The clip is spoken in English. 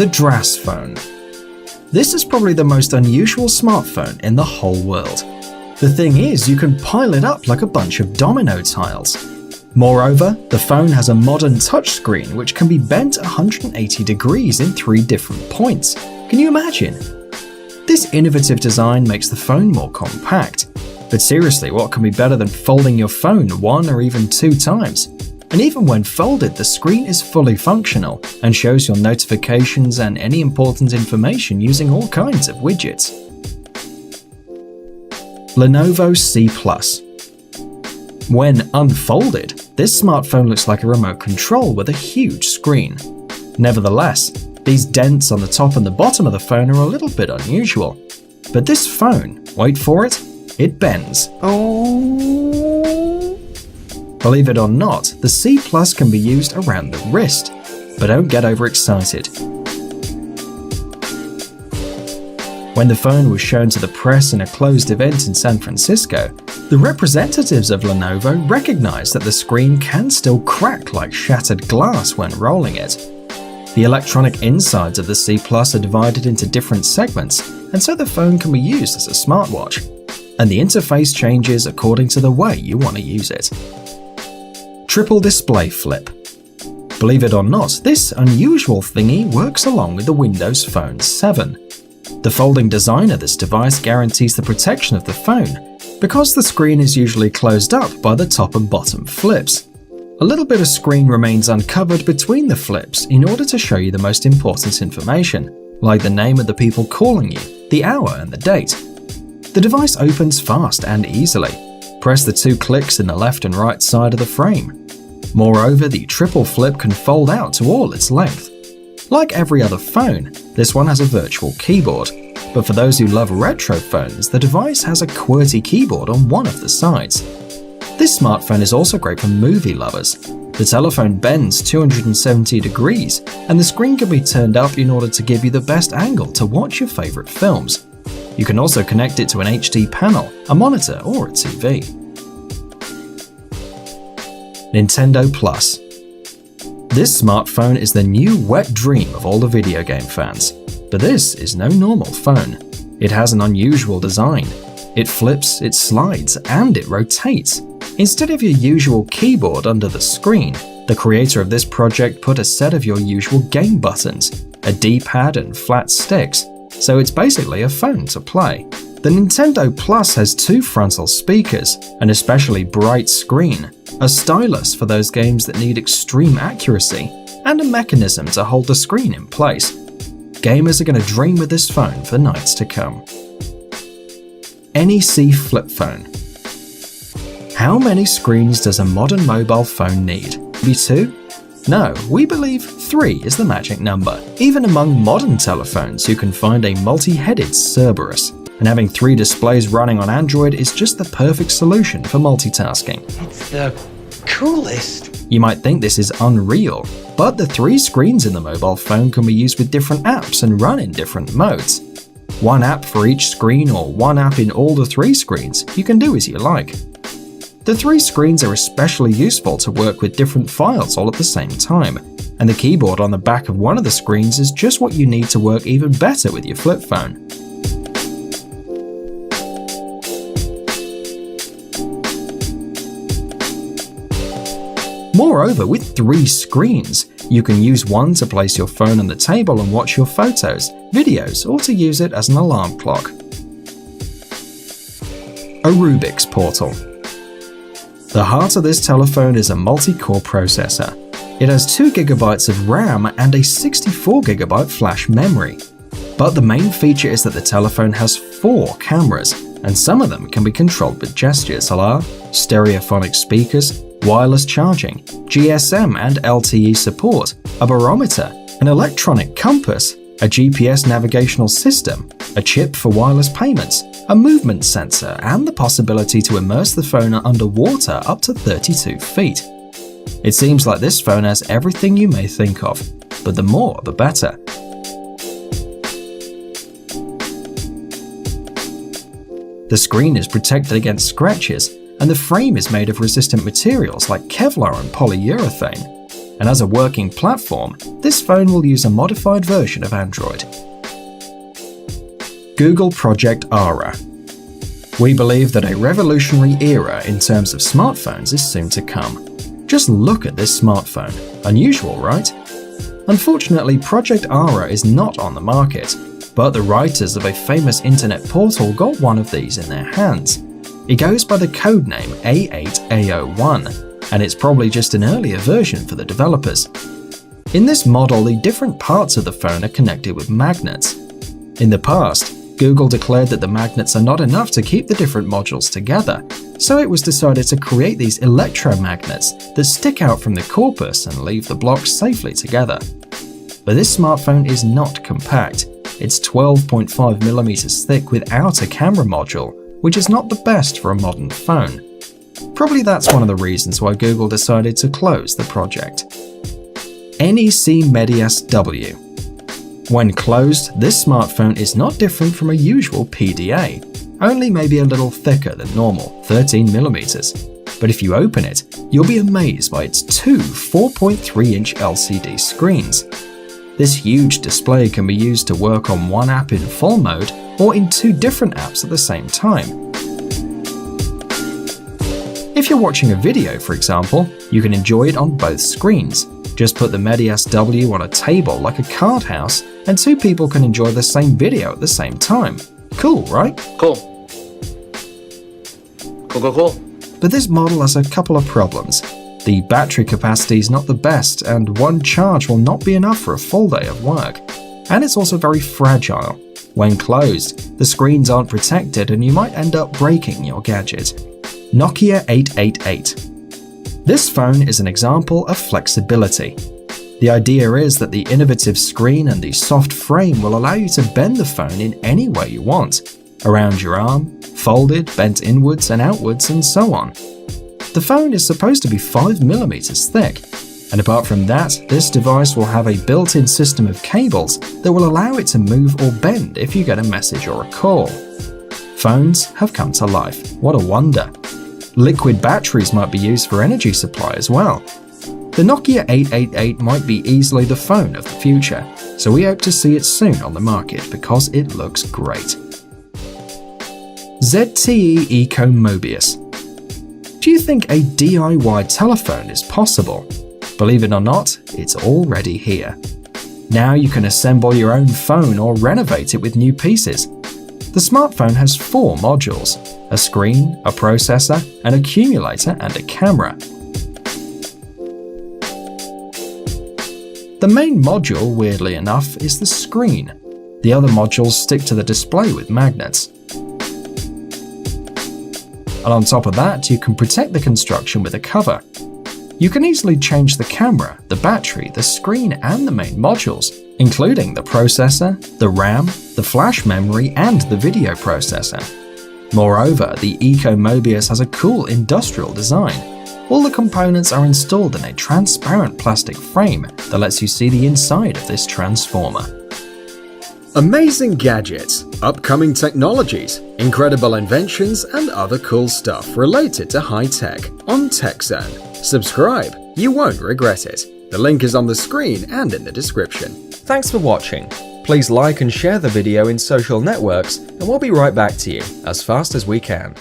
The DRAS phone. This is probably the most unusual smartphone in the whole world. The thing is, you can pile it up like a bunch of domino tiles. Moreover, the phone has a modern touchscreen which can be bent 180 degrees in 3 different points. Can you imagine? This innovative design makes the phone more compact. But seriously, what can be better than folding your phone 1 or even 2 times? And even when folded, the screen is fully functional and shows your notifications and any important information using all kinds of widgets. Lenovo C Plus. When unfolded, this smartphone looks like a remote control with a huge screen. Nevertheless, these dents on the top and the bottom of the phone are a little bit unusual. But this phone, wait for it, it bends. Oh. Believe it or not, the C Plus can be used around the wrist, but don't get overexcited. When the phone was shown to the press in a closed event in San Francisco, the representatives of Lenovo recognized that the screen can still crack like shattered glass when rolling it. The electronic insides of the C Plus are divided into different segments, and so the phone can be used as a smartwatch. And the interface changes according to the way you want to use it. Triple display flip. Believe it or not, this unusual thingy works along with the Windows Phone 7. The folding design of this device guarantees the protection of the phone, because the screen is usually closed up by the top and bottom flips. A little bit of screen remains uncovered between the flips in order to show you the most important information, like the name of the people calling you, the hour and the date. The device opens fast and easily. Press the 2 clicks in the left and right side of the frame. Moreover, the triple flip can fold out to all its length. Like every other phone, this one has a virtual keyboard, but for those who love retro phones, the device has a QWERTY keyboard on one of the sides. This smartphone is also great for movie lovers. The telephone bends 270 degrees, and the screen can be turned up in order to give you the best angle to watch your favorite films. You can also connect it to an HD panel, a monitor, or a TV. Nintendo Plus. This smartphone is the new wet dream of all the video game fans. But this is no normal phone. It has an unusual design. It flips, it slides, and it rotates. Instead of your usual keyboard under the screen, the creator of this project put a set of your usual game buttons, a D-pad and flat sticks, so it's basically a phone to play. The Nintendo Plus has 2 frontal speakers, an especially bright screen, a stylus for those games that need extreme accuracy, and a mechanism to hold the screen in place. Gamers are going to dream with this phone for nights to come. NEC Flip Phone. How many screens does a modern mobile phone need? Maybe 2? No, we believe 3 is the magic number. Even among modern telephones, you can find a multi-headed Cerberus, and having 3 displays running on Android is just the perfect solution for multitasking. It's the coolest. You might think this is unreal, but the 3 screens in the mobile phone can be used with different apps and run in different modes. 1 app for each screen or 1 app in all the 3 screens, you can do as you like. The 3 screens are especially useful to work with different files all at the same time, and the keyboard on the back of one of the screens is just what you need to work even better with your flip phone. Moreover, with 3 screens, you can use one to place your phone on the table and watch your photos, videos, or to use it as an alarm clock. A Rubik's Portal. The heart of this telephone is a multi-core processor. It has 2 GB of RAM and a 64GB flash memory. But the main feature is that the telephone has 4 cameras, and some of them can be controlled with gestures, a la stereophonic speakers, wireless charging, GSM and LTE support, a barometer, an electronic compass, a GPS navigational system, a chip for wireless payments, a movement sensor, and the possibility to immerse the phone underwater up to 32 feet. It seems like this phone has everything you may think of, but the more the better. The screen is protected against scratches, and the frame is made of resistant materials like Kevlar and polyurethane. and as a working platform, this phone will use a modified version of Android. Google Project Ara. We believe that a revolutionary era in terms of smartphones is soon to come. Just look at this smartphone. Unusual, right? Unfortunately, Project Ara is not on the market, but the writers of a famous internet portal got one of these in their hands. It goes by the codename A8A01, and it's probably just an earlier version for the developers. In this model, the different parts of the phone are connected with magnets. In the past, Google declared that the magnets are not enough to keep the different modules together, so it was decided to create these electromagnets that stick out from the corpus and leave the blocks safely together. But this smartphone is not compact. It's 12.5mm thick without a camera module, which is not the best for a modern phone. Probably that's one of the reasons why Google decided to close the project. NEC Medias W. When closed, this smartphone is not different from a usual PDA, only maybe a little thicker than normal, 13mm. But if you open it, you'll be amazed by its two 4.3-inch LCD screens. This huge display can be used to work on one app in full mode or in two different apps at the same time. If you're watching a video, for example, you can enjoy it on both screens. Just put the Medias W on a table like a card house, and two people can enjoy the same video at the same time. Cool, right? Cool. Cool. But this model has a couple of problems. The battery capacity is not the best, and one charge will not be enough for a full day of work. And it's also very fragile. When closed, the screens aren't protected and you might end up breaking your gadget. Nokia 888. This phone is an example of flexibility. The idea is that the innovative screen and the soft frame will allow you to bend the phone in any way you want, around your arm, folded, bent inwards and outwards, and so on. The phone is supposed to be 5mm thick, and apart from that, this device will have a built-in system of cables that will allow it to move or bend if you get a message or a call. Phones have come to life. What a wonder! Liquid batteries might be used for energy supply as well. The Nokia 888 might be easily the phone of the future, so we hope to see it soon on the market because it looks great. ZTE Eco Mobius. Do you think a DIY telephone is possible? Believe it or not, it's already here. Now you can assemble your own phone or renovate it with new pieces. The smartphone has 4 modules: a screen, a processor, an accumulator, and a camera. The main module, weirdly enough, is the screen. The other modules stick to the display with magnets. And on top of that, you can protect the construction with a cover. You can easily change the camera, the battery, the screen, and the main modules, including the processor, the RAM, the flash memory, and the video processor. Moreover, the Eco Mobius has a cool industrial design. All the components are installed in a transparent plastic frame that lets you see the inside of this transformer. Amazing gadgets, upcoming technologies, incredible inventions, and other cool stuff related to high tech on TechZone. Subscribe, you won't regret it. The link is on the screen and in the description. Thanks for watching. Please like and share the video in social networks, and we'll be right back to you as fast as we can.